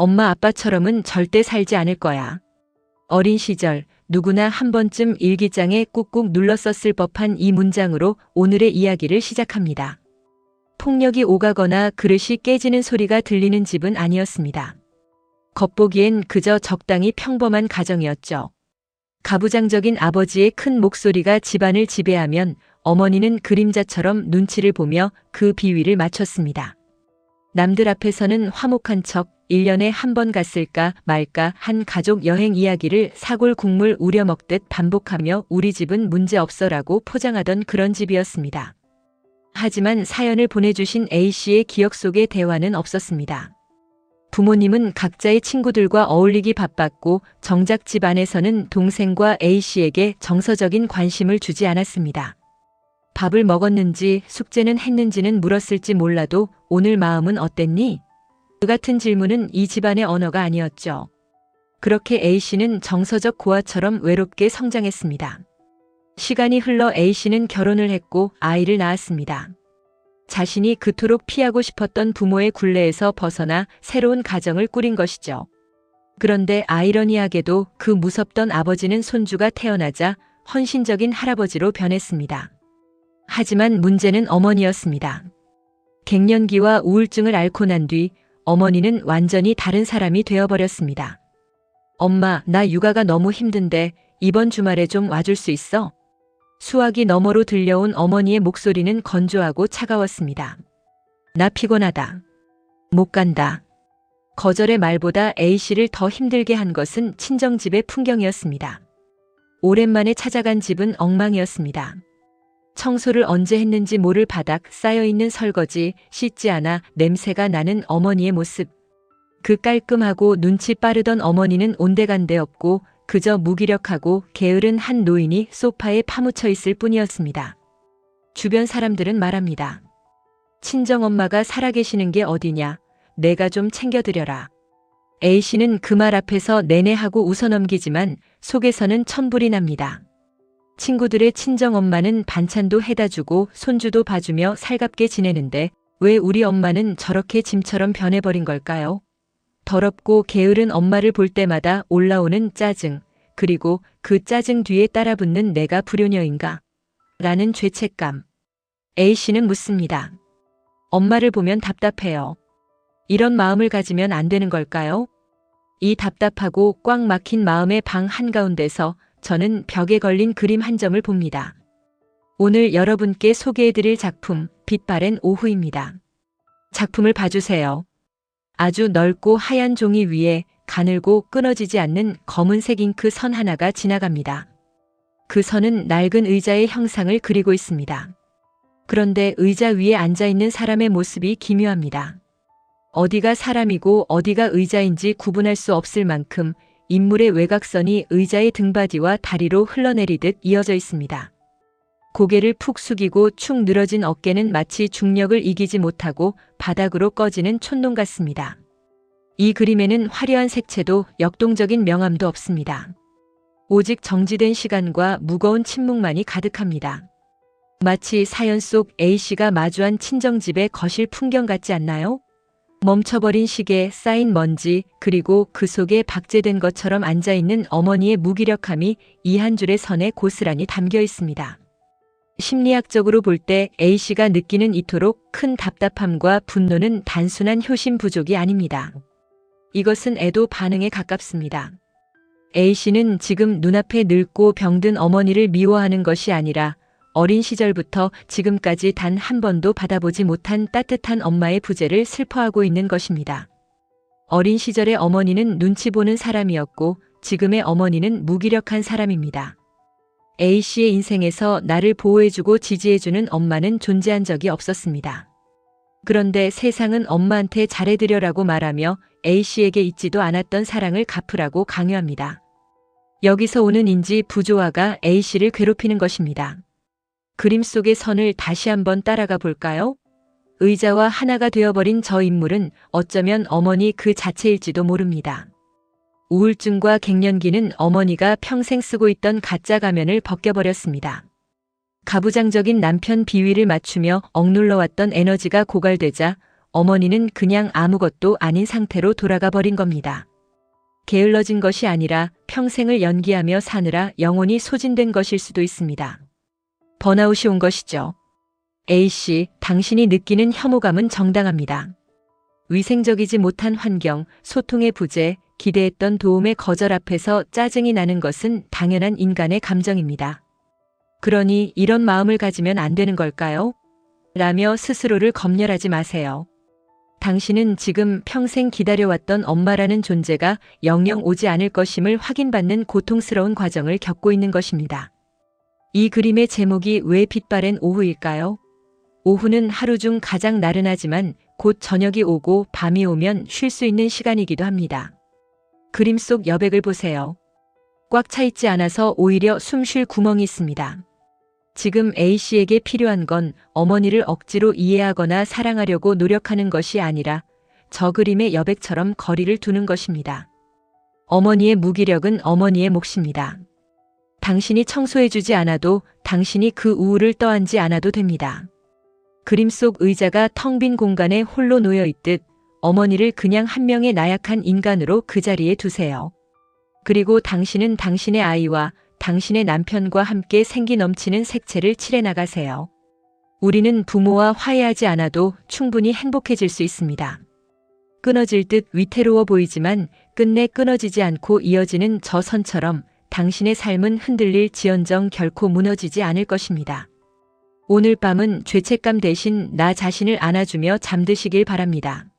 엄마 아빠처럼은 절대 살지 않을 거야. 어린 시절 누구나 한 번쯤 일기장에 꾹꾹 눌렀었을 법한 이 문장으로 오늘의 이야기를 시작합니다. 폭력이 오가거나 그릇이 깨지는 소리가 들리는 집은 아니었습니다. 겉보기엔 그저 적당히 평범한 가정이었죠. 가부장적인 아버지의 큰 목소리가 집안을 지배하면 어머니는 그림자처럼 눈치를 보며 그 비위를 맞췄습니다. 남들 앞에서는 화목한 척 1년에 한 번 갔을까 말까 한 가족 여행 이야기를 사골국물 우려 먹듯 반복하며 우리 집은 문제없어라고 포장하던 그런 집이었습니다. 하지만 사연을 보내주신 A씨의 기억 속에 대화는 없었습니다. 부모님은 각자의 친구들과 어울리기 바빴고 정작 집 안에서는 동생과 A씨에게 정서적인 관심을 주지 않았습니다. 밥을 먹었는지 숙제는 했는지는 물었을지 몰라도 오늘 마음은 어땠니? 그 같은 질문은 이 집안의 언어가 아니었죠. 그렇게 A씨는 정서적 고아처럼 외롭게 성장했습니다. 시간이 흘러 A씨는 결혼을 했고 아이를 낳았습니다. 자신이 그토록 피하고 싶었던 부모의 굴레에서 벗어나 새로운 가정을 꾸린 것이죠. 그런데 아이러니하게도 그 무섭던 아버지는 손주가 태어나자 헌신적인 할아버지로 변했습니다. 하지만 문제는 어머니였습니다. 갱년기와 우울증을 앓고 난 뒤 어머니는 완전히 다른 사람이 되어버렸습니다. 엄마, 나 육아가 너무 힘든데 이번 주말에 좀 와줄 수 있어? 수화기 너머로 들려온 어머니의 목소리는 건조하고 차가웠습니다. 나 피곤하다. 못 간다. 거절의 말보다 A씨를 더 힘들게 한 것은 친정집의 풍경이었습니다. 오랜만에 찾아간 집은 엉망이었습니다. 청소를 언제 했는지 모를 바닥, 쌓여있는 설거지, 씻지 않아 냄새가 나는 어머니의 모습. 그 깔끔하고 눈치 빠르던 어머니는 온데간데 없고 그저 무기력하고 게으른 한 노인이 소파에 파묻혀 있을 뿐이었습니다. 주변 사람들은 말합니다. 친정엄마가 살아계시는 게 어디냐. 내가 좀 챙겨드려라. A씨는 그 말 앞에서 내내 하고 웃어넘기지만 속에서는 천불이 납니다. 친구들의 친정엄마는 반찬도 해다 주고 손주도 봐주며 살갑게 지내는데 왜 우리 엄마는 저렇게 짐처럼 변해버린 걸까요? 더럽고 게으른 엄마를 볼 때마다 올라오는 짜증, 그리고 그 짜증 뒤에 따라붙는 내가 불효녀인가? 라는 죄책감. A씨는 묻습니다. 엄마를 보면 답답해요. 이런 마음을 가지면 안 되는 걸까요? 이 답답하고 꽉 막힌 마음의 방 한가운데서 저는 벽에 걸린 그림 한 점을 봅니다. 오늘 여러분께 소개해드릴 작품 빛바랜 오후입니다. 작품을 봐주세요. 아주 넓고 하얀 종이 위에 가늘고 끊어지지 않는 검은색 잉크 선 하나가 지나갑니다. 그 선은 낡은 의자의 형상을 그리고 있습니다. 그런데 의자 위에 앉아있는 사람의 모습이 기묘합니다. 어디가 사람이고 어디가 의자인지 구분할 수 없을 만큼 인물의 외곽선이 의자의 등받이와 다리로 흘러내리듯 이어져 있습니다. 고개를 푹 숙이고 축 늘어진 어깨는 마치 중력을 이기지 못하고 바닥으로 꺼지는 촌농 같습니다. 이 그림에는 화려한 색채도 역동적인 명암도 없습니다. 오직 정지된 시간과 무거운 침묵만이 가득합니다. 마치 사연 속 A씨가 마주한 친정집의 거실 풍경 같지 않나요? 멈춰버린 시계, 쌓인 먼지, 그리고 그 속에 박제된 것처럼 앉아있는 어머니의 무기력함이 이 한 줄의 선에 고스란히 담겨 있습니다. 심리학적으로 볼 때 A씨가 느끼는 이토록 큰 답답함과 분노는 단순한 효심 부족이 아닙니다. 이것은 애도 반응에 가깝습니다. A씨는 지금 눈앞에 늙고 병든 어머니를 미워하는 것이 아니라 어린 시절부터 지금까지 단 한 번도 받아보지 못한 따뜻한 엄마의 부재를 슬퍼하고 있는 것입니다. 어린 시절의 어머니는 눈치 보는 사람이었고 지금의 어머니는 무기력한 사람입니다. A씨의 인생에서 나를 보호해주고 지지해주는 엄마는 존재한 적이 없었습니다. 그런데 세상은 엄마한테 잘해드려라고 말하며 A씨에게 잊지도 않았던 사랑을 갚으라고 강요합니다. 여기서 오는 인지 부조화가 A씨를 괴롭히는 것입니다. 그림 속의 선을 다시 한번 따라가 볼까요? 의자와 하나가 되어버린 저 인물은 어쩌면 어머니 그 자체일지도 모릅니다. 우울증과 갱년기는 어머니가 평생 쓰고 있던 가짜 가면을 벗겨버렸습니다. 가부장적인 남편 비위를 맞추며 억눌러왔던 에너지가 고갈되자 어머니는 그냥 아무것도 아닌 상태로 돌아가 버린 겁니다. 게을러진 것이 아니라 평생을 연기하며 사느라 영혼이 소진된 것일 수도 있습니다. 번아웃이 온 것이죠. A씨, 당신이 느끼는 혐오감은 정당합니다. 위생적이지 못한 환경, 소통의 부재, 기대했던 도움의 거절 앞에서 짜증이 나는 것은 당연한 인간의 감정입니다. 그러니 이런 마음을 가지면 안 되는 걸까요? 라며 스스로를 검열하지 마세요. 당신은 지금 평생 기다려왔던 엄마라는 존재가 영영 오지 않을 것임을 확인받는 고통스러운 과정을 겪고 있는 것입니다. 이 그림의 제목이 왜 빛바랜 오후일까요? 오후는 하루 중 가장 나른하지만 곧 저녁이 오고 밤이 오면 쉴 수 있는 시간이기도 합니다. 그림 속 여백을 보세요. 꽉 차 있지 않아서 오히려 숨 쉴 구멍이 있습니다. 지금 A씨에게 필요한 건 어머니를 억지로 이해하거나 사랑하려고 노력하는 것이 아니라 저 그림의 여백처럼 거리를 두는 것입니다. 어머니의 무기력은 어머니의 몫입니다. 당신이 청소해주지 않아도, 당신이 그 우울을 떠안지 않아도 됩니다. 그림 속 의자가 텅 빈 공간에 홀로 놓여 있듯 어머니를 그냥 한 명의 나약한 인간으로 그 자리에 두세요. 그리고 당신은 당신의 아이와 당신의 남편과 함께 생기 넘치는 색채를 칠해 나가세요. 우리는 부모와 화해하지 않아도 충분히 행복해질 수 있습니다. 끊어질 듯 위태로워 보이지만 끝내 끊어지지 않고 이어지는 저 선처럼 당신의 삶은 흔들릴 지언정 결코 무너지지 않을 것입니다. 오늘 밤은 죄책감 대신 나 자신을 안아주며 잠드시길 바랍니다.